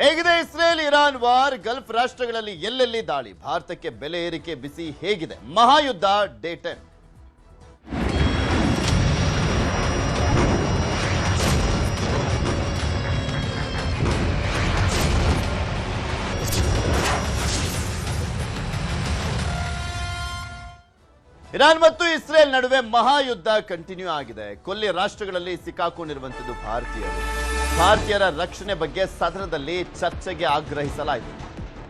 ಹೇಗಿದೆ Israel Iran war? Gulf ರಾಷ್ಟ್ರಗಳಲ್ಲಿ ಎಲ್ಲೆಲ್ಲಿ ದಾಳಿ? ಭಾರತಕ್ಕೆ ಬೆಲೆ ಏರಿಕೆ ಬಿಸಿ ಹೇಗಿದೆ? ಮಹಾಯುದ್ಧ ಡೇ 10. ಇರಾನ್ ಮತ್ತು ಇಸ್ರೇಲ್ ನಡುವೆ ಮಹಾಯುದ್ಧ ಕಂಟಿನ್ಯೂ ಆಗಿದೆ. ಕೊಲ್ಲಿ ರಾಷ್ಟ್ರಗಳಲ್ಲಿ ಸಿಕ್ಕಾಕೊಂಡಿರುವಂತದ್ದು ಭಾರತೀಯರ ರಕ್ಷಣೆ ಬಗ್ಗೆ ಸದನದಲ್ಲಿ ಚರ್ಚೆಗೆ ಆಗ್ರಹಿಸಲಾಯಿತು.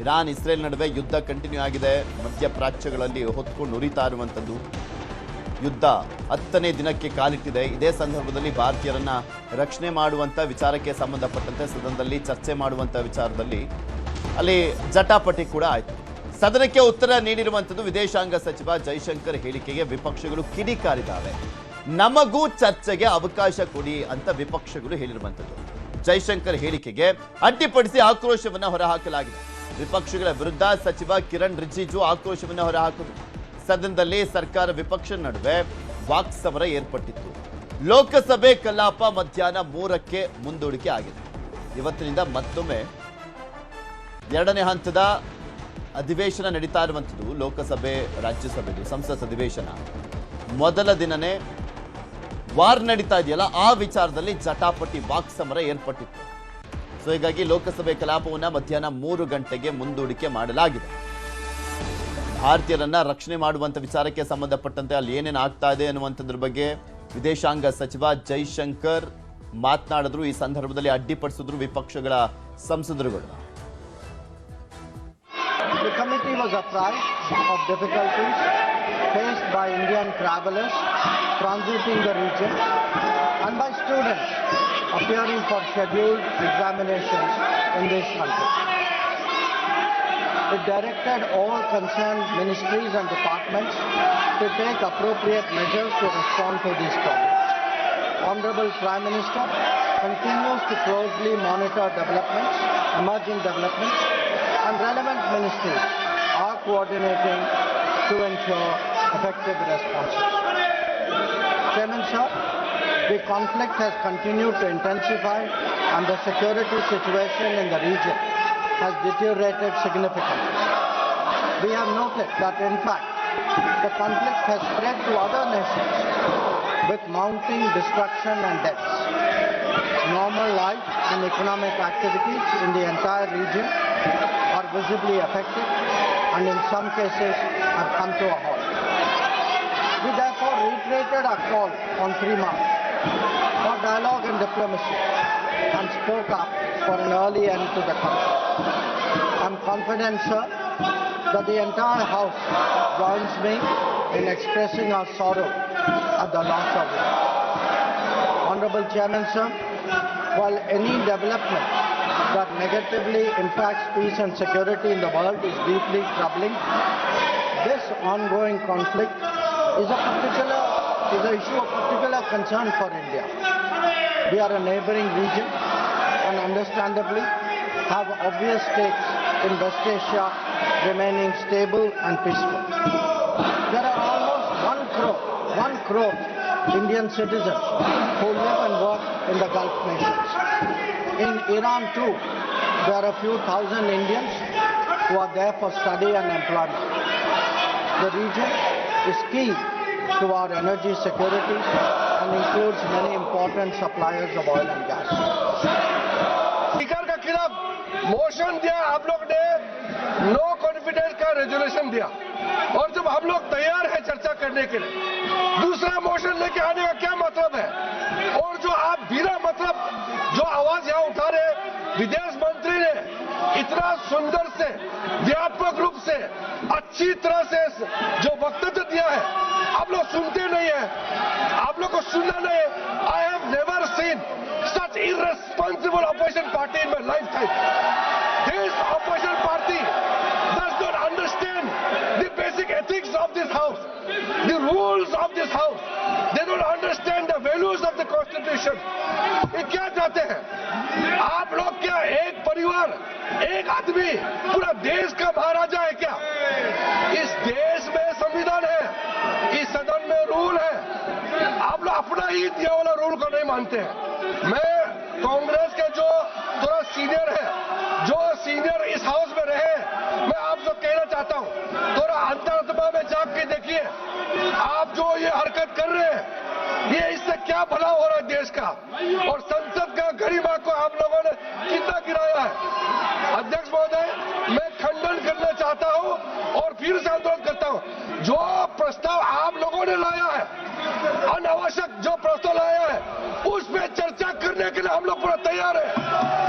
ಇರಾನ್ ಇಸ್ರೇಲ್ ನಡುವೆ ಯುದ್ಧ ಕಂಟಿನ್ಯೂ ಆಗಿದೆ. ಮಧ್ಯಪ್ರಾಚ್ಯಗಳಲ್ಲಿ ಹೊತ್ಕೊಂಡು ಉರಿತಾ ಇರುವಂತದ್ದು ಯುದ್ಧ 10ನೇ ದಿನಕ್ಕೆ ಕಾಲಿಟ್ಟಿದೆ. ಇದೇ ಸಂದರ್ಭದಲ್ಲಿ ಭಾರತೀಯರನ್ನ ರಕ್ಷಣೆ ಮಾಡುವಂತ ವಿಚಾರಕ್ಕೆ ಸಂಬಂಧಪಟ್ಟಂತೆ ಸದನದಲ್ಲಿ ಚರ್ಚೆ ಮಾಡುವಂತ ವಿಚಾರದಲ್ಲಿ ಅಲ್ಲಿ ಜಟಾಪಟಿ ಕೂಡ ಆಯಿತು. ಸದನಕ್ಕೆ ಉತ್ತರ ನೀಡಿರುವಂಥದ್ದು ವಿದೇಶಾಂಗ ಸಚಿವ ಜೈಶಂಕರ್ ಹೇಳಿಕೆಗೆ ವಿಪಕ್ಷಗಳು ಕಿಡಿಕಾರಿದ್ದಾವೆ. ನಮಗೂ ಚರ್ಚೆಗೆ ಅವಕಾಶ ಕೊಡಿ ಅಂತ ವಿಪಕ್ಷಗಳು ಹೇಳಿರುವಂಥದ್ದು. ಜೈಶಂಕರ್ ಹೇಳಿಕೆಗೆ ಅಡ್ಡಿಪಡಿಸಿ ಆಕ್ರೋಶವನ್ನ ಹೊರಹಾಕಲಾಗಿದೆ. ವಿಪಕ್ಷಗಳ ವಿರುದ್ಧ ಸಚಿವ ಕಿರಣ್ ರಿಜಿಜು ಆಕ್ರೋಶವನ್ನ ಹೊರಹಾಕಿದರು. ಸದನದಲ್ಲಿ ಸರ್ಕಾರ ವಿಪಕ್ಷ ನಡುವೆ ವಾಕ್ಸಮರ ಏರ್ಪಟ್ಟಿತ್ತು. ಲೋಕಸಭೆ ಕಲಾಪ ಮಧ್ಯಾಹ್ನ 3ಕ್ಕೆ ಮುಂದೂಡಿಕೆ ಆಗಿದೆ. ಇವತ್ತಿನಿಂದ ಮತ್ತೊಮ್ಮೆ 2ನೇ ಹಂತದ ಅಧಿವೇಶನ ನಡೀತಾ ಇರುವಂಥದ್ದು. ಲೋಕಸಭೆ ರಾಜ್ಯಸಭೆದು ಸಂಸತ್ ಅಧಿವೇಶನ ಮೊದಲ ದಿನನೇ ವಾರ್ ನಡೀತಾ ಇದೆಯಲ್ಲ, ಆ ವಿಚಾರದಲ್ಲಿ ಜಟಾಪಟಿ ವಾಕ್ಸಮರ ಏರ್ಪಟ್ಟಿತ್ತು. ಸೊ ಹೀಗಾಗಿ ಲೋಕಸಭೆ ಕಲಾಪವನ್ನು ಮಧ್ಯಾಹ್ನ 3 ಗಂಟೆಗೆ ಮುಂದೂಡಿಕೆ ಮಾಡಲಾಗಿದೆ. ಭಾರತೀಯರನ್ನ ರಕ್ಷಣೆ ಮಾಡುವಂತ ವಿಚಾರಕ್ಕೆ ಸಂಬಂಧಪಟ್ಟಂತೆ ಅಲ್ಲಿ ಏನೇನು ಆಗ್ತಾ ಇದೆ ಅನ್ನುವಂಥದ್ರ ಬಗ್ಗೆ ವಿದೇಶಾಂಗ ಸಚಿವ ಜೈಶಂಕರ್ ಮಾತನಾಡಿದ್ರು. ಈ ಸಂದರ್ಭದಲ್ಲಿ ಅಡ್ಡಿಪಡಿಸಿದ್ರು ವಿಪಕ್ಷಗಳ ಸಂಸದರುಗಳು. The committee was apprised of difficulties faced by Indian travelers transiting the region and by students appearing for scheduled examinations in this country. It directed all concerned ministries and departments to take appropriate measures to respond to these problems. Honorable Prime Minister continues to closely monitor emerging developments, and relevant ministries are coordinating to ensure effective responses. Chairman Sir, the conflict has continued to intensify and the security situation in the region has deteriorated significantly. We have noted that in fact the conflict has spread to other nations with mounting destruction and deaths. Normal life and economic activities in the entire region are visibly affected and in some cases have come to a halt. We therefore reiterated our call on 3 March for dialogue and diplomacy and spoke up for an early end to the conflict. I am confident, sir, that the entire House joins me in expressing our sorrow at the loss of life. Honorable Chairman, sir, while any development that negatively impacts peace and security in the world is deeply troubling, this ongoing conflict is an issue of particular concern for India. We are a neighboring region and understandably have obvious stakes in West Asia remaining stable and peaceful. There are almost 1 crore Indian citizens who live and work in the Gulf nations. In Iran too, there are a few thousand Indians who are there for study and employment. The region is key to our energy security and includes many important suppliers of oil and gas. Speaker का खिलाफ motion दिया, आप लोग ने no confidence का resolution दिया और जब हम लोग तैयार हैं चर्चा करने के लिए, दूसरा मोशन लेके आने का क्या मतलब है? और जो आप बिना मतलब जो आवाज यहाँ उठा रहे, विदेश मंत्री ने इतना सुंदर से व्यापक रूप से अच्छी तरह से जो वक्तव्य दिया है, आप लोग सुनते नहीं है, आप लोग को सुनना नहीं। I have never seen such irresponsible opposition party in my lifetime. This opposition party does not understand the basic ethics of this house, the rules of this house. They don't understand the values of the constitution. ये क्या चाहते हैं आप लोग? क्या एक परिवार, एक आदमी पूरा देश का महाराजा है क्या? इस देश में संविधान है, इस सदन में रूल है, आप लोग अपना ही दिया वाला रूल को नहीं मानते हैं। मैं कांग्रेस के जो थोड़ा सीनियर है, सीनियर इस हाउस में रहे, मैं आपसे कहना चाहता हूं, थोड़ा अंतरात्मा में जाग के देखिए, आप जो ये हरकत कर रहे हैं, ये इससे क्या भला हो रहा है देश का, और संसद का गरिमा को आप लोगों ने कितना गिराया है। अध्यक्ष महोदय, मैं खंडन करना चाहता हूं और फिर से अनुरोध करता हूं, जो प्रस्ताव आप लोगों ने लाया है, अनावश्यक जो प्रस्ताव लाया है, उस पे चर्चा करने के लिए हम लोग पूरा तैयार है।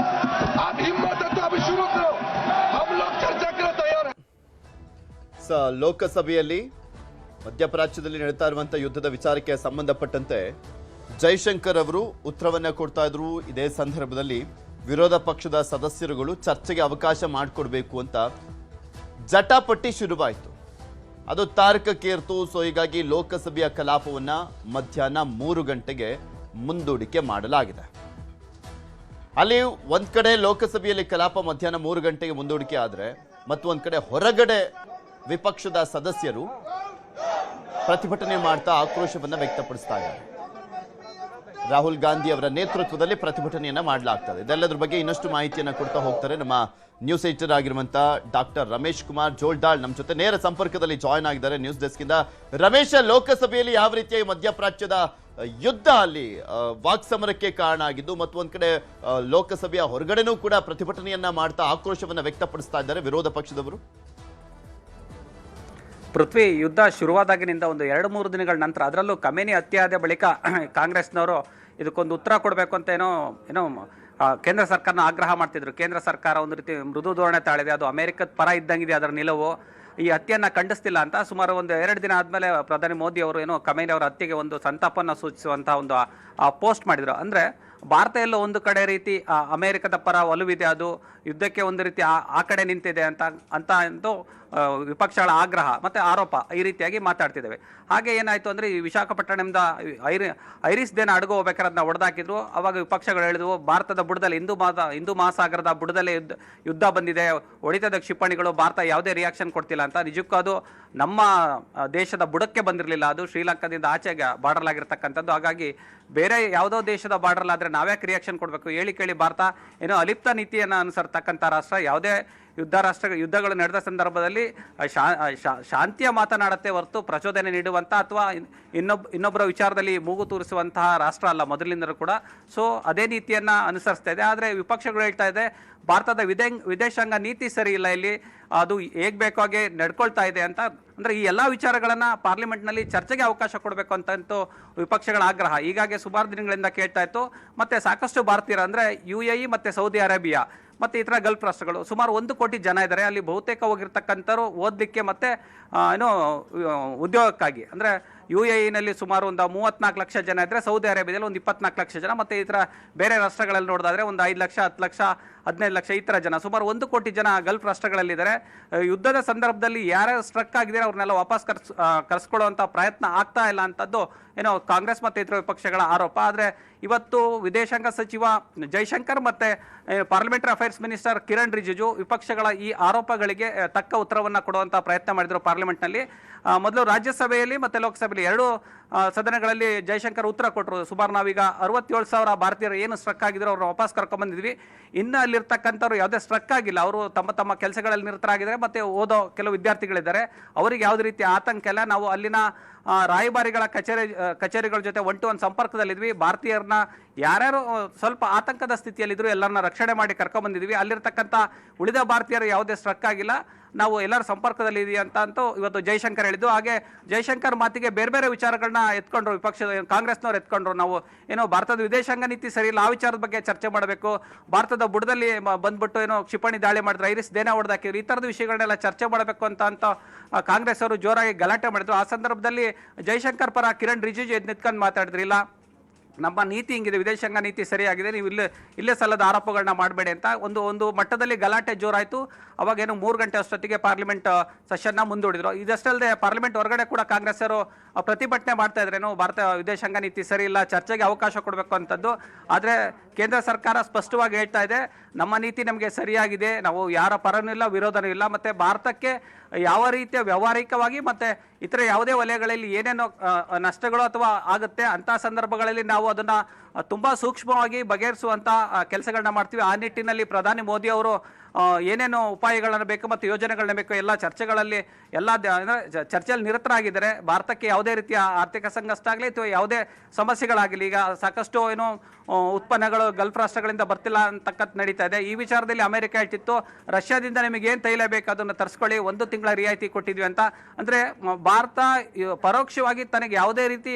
आप हिम्मत है तो अभी शुरू करो, हम लोग चर्चा के लिए तैयार है। ಲೋಕಸಭೆಯಲ್ಲಿ ಮಧ್ಯಪ್ರಾಚ್ಯದಲ್ಲಿ ನಡೀತಾ ಇರುವಂತಹ ಯುದ್ಧದ ವಿಚಾರಕ್ಕೆ ಸಂಬಂಧಪಟ್ಟಂತೆ ಜೈಶಂಕರ್ ಅವರು ಉತ್ತರವನ್ನ ಕೊಡ್ತಾ ಇದ್ರು. ಇದೇ ಸಂದರ್ಭದಲ್ಲಿ ವಿರೋಧ ಪಕ್ಷದ ಸದಸ್ಯರುಗಳು ಚರ್ಚೆಗೆ ಅವಕಾಶ ಮಾಡಿಕೊಡ್ಬೇಕು ಅಂತ ಜಟಾಪಟಿ ಶುರುವಾಯಿತು. ಅದು ತಾರಕಕ್ಕೇರ್ತು. ಸೊ ಹೀಗಾಗಿ ಲೋಕಸಭೆಯ ಕಲಾಪವನ್ನ ಮಧ್ಯಾಹ್ನ 3 ಗಂಟೆಗೆ ಮುಂದೂಡಿಕೆ ಮಾಡಲಾಗಿದೆ. ಅಲ್ಲಿ ಒಂದ್ ಕಡೆ ಲೋಕಸಭೆಯಲ್ಲಿ ಕಲಾಪ ಮಧ್ಯಾಹ್ನ 3 ಗಂಟೆಗೆ ಮುಂದೂಡಿಕೆ ಆದ್ರೆ ಮತ್ತೊಂದ್ ಕಡೆ ಹೊರಗಡೆ ವಿಪಕ್ಷದ ಸದಸ್ಯರು ಪ್ರತಿಭಟನೆ ಮಾಡ್ತಾ ಆಕ್ರೋಶವನ್ನ ವ್ಯಕ್ತಪಡಿಸ್ತಾ ಇದ್ದಾರೆ. ರಾಹುಲ್ ಗಾಂಧಿ ಅವರ ನೇತೃತ್ವದಲ್ಲಿ ಪ್ರತಿಭಟನೆಯನ್ನ ಮಾಡಲಾಗ್ತದೆ. ಇದೆಲ್ಲದ್ರ ಬಗ್ಗೆ ಇನ್ನಷ್ಟು ಮಾಹಿತಿಯನ್ನ ಕೊಡ್ತಾ ಹೋಗ್ತಾರೆ ನಮ್ಮ ನ್ಯೂಸ್ ಎಡಿಟರ್ ಆಗಿರುವಂತಹ ಡಾಕ್ಟರ್ ರಮೇಶ್ ಕುಮಾರ್ ಜೋಲ್ಡಾಳ್ ನಮ್ಮ ಜೊತೆ ನೇರ ಸಂಪರ್ಕದಲ್ಲಿ ಜಾಯ್ನ್ ಆಗಿದ್ದಾರೆ ನ್ಯೂಸ್ ಡೆಸ್ಕ್ ಇಂದ. ರಮೇಶ್, ಲೋಕಸಭೆಯಲ್ಲಿ ಯಾವ ರೀತಿಯಾಗಿ ಮಧ್ಯಪ್ರಾಚ್ಯದ ಯುದ್ಧ ಅಲ್ಲಿ ವಾಕ್ಸಮರಕ್ಕೆ ಕಾರಣ ಆಗಿದ್ದು, ಮತ್ತು ಒಂದ್ ಕಡೆ ಲೋಕಸಭೆಯ ಹೊರಗಡೆನೂ ಕೂಡ ಪ್ರತಿಭಟನೆಯನ್ನ ಮಾಡ್ತಾ ಆಕ್ರೋಶವನ್ನ ವ್ಯಕ್ತಪಡಿಸ್ತಾ ಇದ್ದಾರೆ ವಿರೋಧ ಪಕ್ಷದವರು. ಪೃಥ್ವಿ, ಯುದ್ಧ ಶುರುವಾದಾಗಿನಿಂದ ಒಂದು 2-3 ದಿನಗಳ ನಂತರ, ಅದರಲ್ಲೂ ಖಮೇನಿ ಹತ್ಯೆ ಆದ ಬಳಿಕ ಕಾಂಗ್ರೆಸ್ನವರು ಇದಕ್ಕೊಂದು ಉತ್ತರ ಕೊಡಬೇಕು ಅಂತ ಏನೋ ಕೇಂದ್ರ ಸರ್ಕಾರನ ಆಗ್ರಹ ಮಾಡ್ತಿದ್ರು. ಕೇಂದ್ರ ಸರ್ಕಾರ ಒಂದು ರೀತಿ ಮೃದು ಧೋರಣೆ ತಾಳಿದೆ, ಅದು ಅಮೆರಿಕದ ಪರ ಇದ್ದಂಗಿದೆ ಅದರ ನಿಲುವು, ಈ ಹತ್ಯೆಯನ್ನು ಖಂಡಿಸ್ತಿಲ್ಲ ಅಂತ ಸುಮಾರು ಒಂದು 2 ದಿನ ಆದಮೇಲೆ ಪ್ರಧಾನಿ ಮೋದಿ ಅವರು ಏನೋ ಖಮೇನಿ ಅವರ ಹತ್ಯೆಗೆ ಒಂದು ಸಂತಾಪವನ್ನು ಸೂಚಿಸುವಂಥ ಒಂದು ಪೋಸ್ಟ್ ಮಾಡಿದರು. ಅಂದರೆ ಭಾರತ ಎಲ್ಲೋ ಒಂದು ಕಡೆ ರೀತಿ ಅಮೆರಿಕದ ಪರ ಒಲವಿದೆ, ಅದು ಯುದ್ಧಕ್ಕೆ ಒಂದು ರೀತಿ ಆ ಕಡೆ ನಿಂತಿದೆ ಅಂತ ವಿಪಕ್ಷಗಳ ಆಗ್ರಹ ಮತ್ತು ಆರೋಪ ಈ ರೀತಿಯಾಗಿ ಮಾತಾಡ್ತಿದ್ದೇವೆ. ಹಾಗೆ ಏನಾಯಿತು ಅಂದರೆ ಈ ವಿಶಾಖಪಟ್ಟಣದಿಂದ ಐರಿಸ್ ದೇನ ಅಡಗು ಹೋಗ್ಬೇಕಾದ್ರೆ ಅದನ್ನ ಹೊಡೆದಾಕಿದ್ರು. ಅವಾಗ ವಿಪಕ್ಷಗಳು ಹೇಳಿದ್ವು, ಭಾರತದ ಬುಡದಲ್ಲಿ ಹಿಂದೂ ಮಹಾಸಾಗರದ ಬುಡದಲ್ಲೇ ಯುದ್ಧ ಬಂದಿದೆ, ಹೊಡಿತದ ಕ್ಷಿಪಣಿಗಳು, ಭಾರತ ಯಾವುದೇ ರಿಯಾಕ್ಷನ್ ಕೊಡ್ತಿಲ್ಲ ಅಂತ. ನಿಜಕ್ಕೂ ಅದು ನಮ್ಮ ದೇಶದ ಬುಡಕ್ಕೆ ಬಂದಿರಲಿಲ್ಲ, ಅದು ಶ್ರೀಲಂಕಾದಿಂದ ಆಚೆಗೆ ಬಾರ್ಡರ್ ಆಗಿರ್ತಕ್ಕಂಥದ್ದು. ಹಾಗಾಗಿ ಬೇರೆ ಯಾವುದೋ ದೇಶದ ಬಾರ್ಡರ್ ಆದರೆ ನಾವ್ಯಾಕೆ ರಿಯಾಕ್ಷನ್ ಕೊಡಬೇಕು? ಹೇಳಿ ಕೇಳಿ ಭಾರತ ಏನೋ ಅಲಿಪ್ತ ನೀತಿಯನ್ನು ಅನುಸರ್ತಕ್ಕಂಥ ರಾಷ್ಟ್ರ. ಯಾವುದೇ ಯುದ್ಧಗಳು ನಡೆದ ಸಂದರ್ಭದಲ್ಲಿ ಶಾಂತಿಯ ಮಾತನಾಡುತ್ತೆ ಹೊರತು ಪ್ರಚೋದನೆ ನೀಡುವಂಥ ಅಥವಾ ಇನ್ನೊಬ್ಬರ ವಿಚಾರದಲ್ಲಿ ಮೂಗು ತೂರಿಸುವಂತಹ ರಾಷ್ಟ್ರ ಅಲ್ಲ ಮೊದಲಿನಿಂದಲೂ ಕೂಡ. ಸೊ ಅದೇ ನೀತಿಯನ್ನು ಅನುಸರಿಸ್ತಾ ಇದೆ. ಆದರೆ ವಿಪಕ್ಷಗಳು ಹೇಳ್ತಾ ಇದೆ ಭಾರತದ ವಿದೇಶಾಂಗ ನೀತಿ ಸರಿ ಇಲ್ಲ, ಇಲ್ಲಿ ಅದು ಹೇಗೆ ಬೇಕೋ ಹಾಗೆ ನಡ್ಕೊಳ್ತಾ ಇದೆ ಅಂತ. ಅಂದರೆ ಈ ಎಲ್ಲ ವಿಚಾರಗಳನ್ನು ಪಾರ್ಲಿಮೆಂಟ್ನಲ್ಲಿ ಚರ್ಚೆಗೆ ಅವಕಾಶ ಕೊಡಬೇಕು ಅಂತಂತೂ ವಿಪಕ್ಷಗಳ ಆಗ್ರಹ ಹೀಗಾಗಿ ಸುಮಾರು ದಿನಗಳಿಂದ ಕೇಳ್ತಾ ಇತ್ತು. ಮತ್ತು ಸಾಕಷ್ಟು ಭಾರತೀಯರು ಅಂದರೆ UAE ಮತ್ತು ಸೌದಿ ಅರೇಬಿಯಾ ಮತ್ತು ಇತರ ಗಲ್ಫ್ ರಾಷ್ಟ್ರಗಳು ಸುಮಾರು 1 ಕೋಟಿ ಜನ ಇದ್ದಾರೆ. ಅಲ್ಲಿ ಬಹುತೇಕ ಹೋಗಿರ್ತಕ್ಕಂಥವ್ರು ಓದಲಿಕ್ಕೆ ಮತ್ತು ಉದ್ಯೋಗಕ್ಕಾಗಿ. ಅಂದರೆ UAEನಲ್ಲಿ ಸುಮಾರು ಒಂದು 34 ಲಕ್ಷ ಜನ ಇದ್ದರೆ, ಸೌದಿ ಅರೇಬಿಯಾದಲ್ಲಿ ಒಂದು 24 ಲಕ್ಷ ಜನ, ಮತ್ತು ಈ ಥರ ಬೇರೆ ರಾಷ್ಟ್ರಗಳಲ್ಲಿ ನೋಡಿದಾದ್ರೆ ಒಂದು 5 ಲಕ್ಷ, 10 ಲಕ್ಷ, 15 ಲಕ್ಷ ಈ ಥರ ಜನ, ಸುಮಾರು 1 ಕೋಟಿ ಜನ ಗಲ್ಫ್ ರಾಷ್ಟ್ರಗಳಲ್ಲಿದ್ದಾರೆ. ಯುದ್ಧದ ಸಂದರ್ಭದಲ್ಲಿ ಯಾರ್ಯಾರು ಸ್ಟ್ರಕ್ ಆಗಿದ್ದಾರೆ ಅವ್ರನ್ನೆಲ್ಲ ವಾಪಸ್ ಕರೆಸ್ಕೊಳ್ಳುವಂಥ ಪ್ರಯತ್ನ ಆಗ್ತಾ ಇಲ್ಲ ಅಂತದ್ದು ಏನೋ ಕಾಂಗ್ರೆಸ್ ಮತ್ತು ಇತರ ವಿಪಕ್ಷಗಳ ಆರೋಪ. ಆದರೆ ಇವತ್ತು ವಿದೇಶಾಂಗ ಸಚಿವ ಜೈಶಂಕರ್ ಮತ್ತು parliamentary affairs minister Kiran Rijiju ವಿಪಕ್ಷಗಳ ಈ ಆರೋಪಗಳಿಗೆ ತಕ್ಕ ಉತ್ತರವನ್ನು ಕೊಡುವಂಥ ಪ್ರಯತ್ನ ಮಾಡಿದರು ಪಾರ್ಲಿಮೆಂಟ್ನಲ್ಲಿ. ಮೊದಲು ರಾಜ್ಯಸಭೆಯಲ್ಲಿ ಮತ್ತು ಲೋಕಸಭೆಯಲ್ಲಿ 2 ಸದನಗಳಲ್ಲಿ ಜೈಶಂಕರ್ ಉತ್ತರ ಕೊಟ್ಟರು. ಸುಮಾರು ನಾವೀಗ 67,000 ಭಾರತೀಯರು ಏನು ಸ್ಟ್ರಕ್ ಆಗಿದ್ರು ಅವ್ರನ್ನ ವಾಪಸ್ ಕರ್ಕೊಂಡ್ಬಂದಿದ್ವಿ, ಇನ್ನು ಅಲ್ಲಿರ್ತಕ್ಕಂಥವ್ರು ಯಾವುದೇ ಸ್ಟ್ರಕ್ ಆಗಿಲ್ಲ, ಅವರು ತಮ್ಮ ಕೆಲಸಗಳಲ್ಲಿ ನಿರತರಾಗಿದ್ದಾರೆ, ಮತ್ತು ಓದೋ ಕೆಲವು ವಿದ್ಯಾರ್ಥಿಗಳಿದ್ದಾರೆ, ಅವರಿಗೆ ಯಾವುದೇ ರೀತಿ ಆತಂಕ ಇಲ್ಲ. ನಾವು ಅಲ್ಲಿನ ರಾಯಭಾರಿಗಳ ಕಚೇರಿಗಳ ಜೊತೆ 1-to-1 ಸಂಪರ್ಕದಲ್ಲಿದ್ವಿ. ಭಾರತೀಯರನ್ನ ಯಾರ್ಯಾರು ಸ್ವಲ್ಪ ಆತಂಕದ ಸ್ಥಿತಿಯಲ್ಲಿದ್ದರು ಎಲ್ಲರನ್ನ ರಕ್ಷಣೆ ಮಾಡಿ ಕರ್ಕೊಂಡ್ಬಂದಿದ್ವಿ. ಅಲ್ಲಿರ್ತಕ್ಕಂಥ ಉಳಿದ ಭಾರತೀಯರು ಯಾವುದೇ ಸ್ಟ್ರಕ್ ಆಗಿಲ್ಲ, ನಾವು ಎಲ್ಲರ ಸಂಪರ್ಕದಲ್ಲಿ ಅಂತೂ ಇವತ್ತು ಜೈಶಂಕರ್ ಹೇಳಿದ್ದು. ಹಾಗೆ ಜೈಶಂಕರ್ ಮಾತಿಗೆ ಬೇರೆ ಬೇರೆ ವಿಚಾರಗಳನ್ನ ಎತ್ಕೊಂಡ್ರು ವಿಪಕ್ಷದ ಕಾಂಗ್ರೆಸ್ನವ್ರು ಎತ್ಕೊಂಡ್ರು. ನಾವು ಏನೋ ಭಾರತದ ವಿದೇಶಾಂಗ ನೀತಿ ಸರಿ ಇಲ್ಲ, ಆ ವಿಚಾರದ ಬಗ್ಗೆ ಚರ್ಚೆ ಮಾಡಬೇಕು, ಭಾರತದ ಬುಡದಲ್ಲಿ ಬಂದ್ಬಿಟ್ಟು ಏನೋ ಕ್ಷಿಪಣಿ ದಾಳಿ ಮಾಡಿದ್ರು, ಐರಿಸ್ ದೇನ ಹೊಡೆದಾಕಿದ್ರು, ಈ ಥರದ ವಿಷಯಗಳನ್ನೆಲ್ಲ ಚರ್ಚೆ ಮಾಡಬೇಕು ಅಂತ ಕಾಂಗ್ರೆಸ್ ಅವರು ಜೋರಾಗಿ ಗಲಾಟೆ ಮಾಡಿದ್ರು. ಆ ಸಂದರ್ಭದಲ್ಲಿ ಜೈಶಂಕರ್ ಪರ ಕಿರಣ್ ರಿಜಿಜು ಎದ್ದು ನಿಂತ್ಕೊಂಡು ಮಾತಾಡಿದ್ರಿಲ್ಲ, ನಮ್ಮ ನೀತಿ ಹಿಂಗಿದೆ, ವಿದೇಶಾಂಗ ನೀತಿ ಸರಿಯಾಗಿದೆ, ನೀವು ಇಲ್ಲೇ ಸಲ್ಲದ ಆರೋಪಗಳನ್ನ ಮಾಡಬೇಡಿ ಅಂತ ಒಂದು ಮಟ್ಟದಲ್ಲಿ ಗಲಾಟೆ ಜೋರಾಯಿತು. ಅವಾಗೇನು 3 ಗಂಟೆ ಅಷ್ಟೊತ್ತಿಗೆ ಪಾರ್ಲಿಮೆಂಟ್ ಸೆಷನ್ನ ಮುಂದೂಡಿದ್ರು. ಇದಷ್ಟಲ್ಲದೆ ಪಾರ್ಲಿಮೆಂಟ್ ಹೊರಗಡೆ ಕೂಡ ಕಾಂಗ್ರೆಸ್ಸರು ಪ್ರತಿಭಟನೆ ಮಾಡ್ತಾ ಇದ್ರೇನು, ಭಾರತ ವಿದೇಶಾಂಗ ನೀತಿ ಸರಿ ಇಲ್ಲ, ಚರ್ಚೆಗೆ ಅವಕಾಶ ಕೊಡಬೇಕು ಅಂತದ್ದು. ಆದರೆ ಕೇಂದ್ರ ಸರ್ಕಾರ ಸ್ಪಷ್ಟವಾಗಿ ಹೇಳ್ತಾ ಇದೆ, ನಮ್ಮ ನೀತಿ ನಮಗೆ ಸರಿಯಾಗಿದೆ, ನಾವು ಯಾರ ಪರನೂ ಇಲ್ಲ, ವಿರೋಧನೂ ಇಲ್ಲ, ಮತ್ತು ಭಾರತಕ್ಕೆ ಯಾವ ರೀತಿಯ ವ್ಯಾವಹಾರಿಕವಾಗಿ ಮತ್ತು ಇತರ ಯಾವುದೇ ವಲಯಗಳಲ್ಲಿ ಏನೇನೋ ನಷ್ಟಗಳು ಅಥವಾ ಆಗುತ್ತೆ ಅಂಥ ಸಂದರ್ಭಗಳಲ್ಲಿ ನಾವು ಅದನ್ನು ತುಂಬ ಸೂಕ್ಷ್ಮವಾಗಿ ಬಗೆಹರಿಸುವಂಥ ಕೆಲಸಗಳನ್ನ ಮಾಡ್ತೀವಿ. ಆ ನಿಟ್ಟಿನಲ್ಲಿ ಪ್ರಧಾನಿ ಮೋದಿ ಅವರು ಏನೇನು ಉಪಾಯಗಳನ್ನು ಬೇಕು ಮತ್ತು ಯೋಜನೆಗಳನ್ನ ಬೇಕು ಎಲ್ಲ ಚರ್ಚೆಗಳಲ್ಲಿ ಚರ್ಚೆಯಲ್ಲಿ ನಿರತರಾಗಿದ್ದಾರೆ. ಭಾರತಕ್ಕೆ ಯಾವುದೇ ರೀತಿಯ ಆರ್ಥಿಕ ಸಂಕಷ್ಟ ಆಗಲಿ ಅಥವಾ ಯಾವುದೇ ಸಮಸ್ಯೆಗಳಾಗಲಿ, ಈಗ ಸಾಕಷ್ಟು ಏನು ಉತ್ಪನ್ನಗಳು ಗಲ್ಫ್ ರಾಷ್ಟ್ರಗಳಿಂದ ಬರ್ತಿಲ್ಲ ಅಂತಕ್ಕಂಥ ನಡೀತಾ ಇದೆ. ಈ ವಿಚಾರದಲ್ಲಿ ಅಮೆರಿಕ ಹೇಳ್ತಿತ್ತು, ರಷ್ಯಾದಿಂದ ನಿಮಗೆ ಏನು ತೈಲ ಬೇಕು ಅದನ್ನು ತರಿಸ್ಕೊಳ್ಳಿ, 1 ತಿಂಗಳ ರಿಯಾಯಿತಿ ಕೊಟ್ಟಿದ್ವಿ ಅಂತ. ಅಂದರೆ ಭಾರತ ಪರೋಕ್ಷವಾಗಿ ತನಗೆ ಯಾವುದೇ ರೀತಿ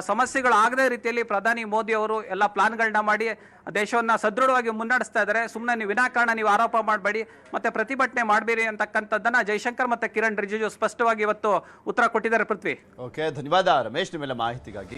ಸಮಸ್ಯೆಗಳಾಗದೇ ರೀತಿಯಲ್ಲಿ ಪ್ರಧಾನಿ ಮೋದಿ ಅವರು ಎಲ್ಲ ಪ್ಲಾನ್ಗಳನ್ನ ಮಾಡಿ ದೇಶವನ್ನು ಸದೃಢವಾಗಿ ಮುನ್ನಡೆಸ್ತಾ ಇದ್ದಾರೆ. ಸುಮ್ಮನೆ ನೀವು ವಿನಾಕಾರಣ ನೀವು ಆರೋಪ ಮಾಡಬೇಡಿ ಮತ್ತೆ ಪ್ರತಿಭಟನೆ ಮಾಡಬೇಡಿ ಅಂತಕ್ಕಂಥದ್ದನ್ನ ಜೈಶಂಕರ್ ಮತ್ತೆ ಕಿರಣ್ ರಿಜಿಜು ಸ್ಪಷ್ಟವಾಗಿ ಇವತ್ತು ಉತ್ತರ ಕೊಟ್ಟಿದ್ದಾರೆ. ಪೃಥ್ವಿ, ಓಕೆ, ಧನ್ಯವಾದ ರಮೇಶ್ ನಿಮ್ಮೆಲ್ಲ ಮಾಹಿತಿಗಾಗಿ.